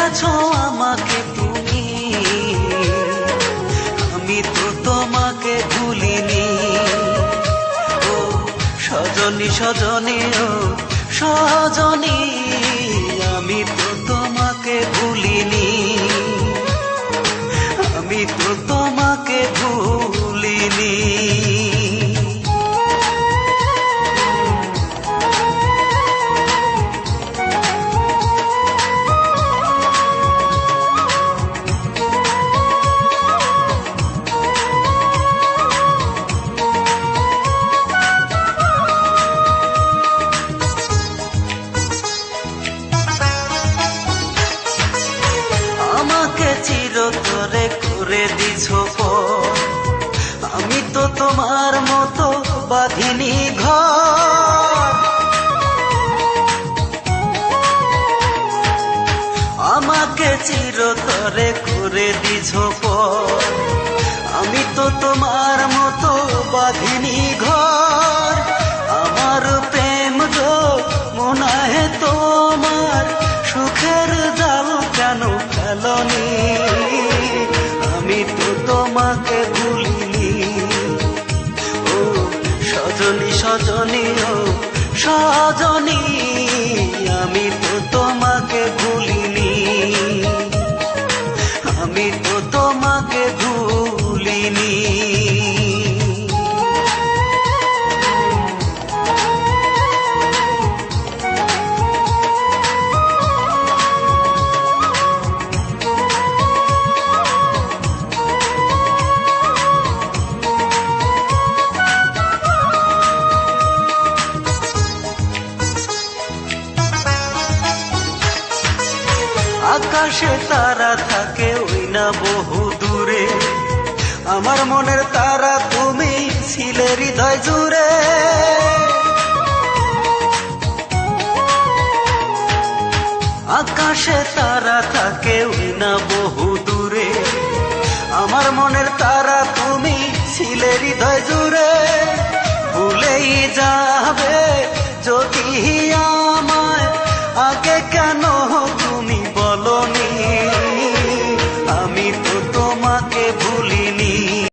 গেছো আমাকে তুমি, আমি তো তোমাকে ভুলিনি। ও সজনী সজনী ও সজনী, আমি তো তোমাকে ভুলিনি, আমি তো তোমাকে ভুলিনি। চিরতরে করে দিছ পর, আমি তো তোমার মতো বাঁধিনি ঘর। আমাকে চিরতরে করে দিছ পর, আমি তো তোমার মতো বাঁধিনি ঘর। আমার প্রেম গো মনে হয় তোমার সুখের জাল কেন ফেলনি, আমি তো তোমাকে ভুলিনি। ও সজনী সজনী ও সজনী, আমি তো তোমাকে ভুলিনি, আমি তো তোমাকে ভুলিনি। আকাশে তারা থাকে ওই না বহু দূরে, আমার মনের তারা তুমি ছিলে হৃদয় জুড়ে। আকাশে তারা থাকে ওই না বহু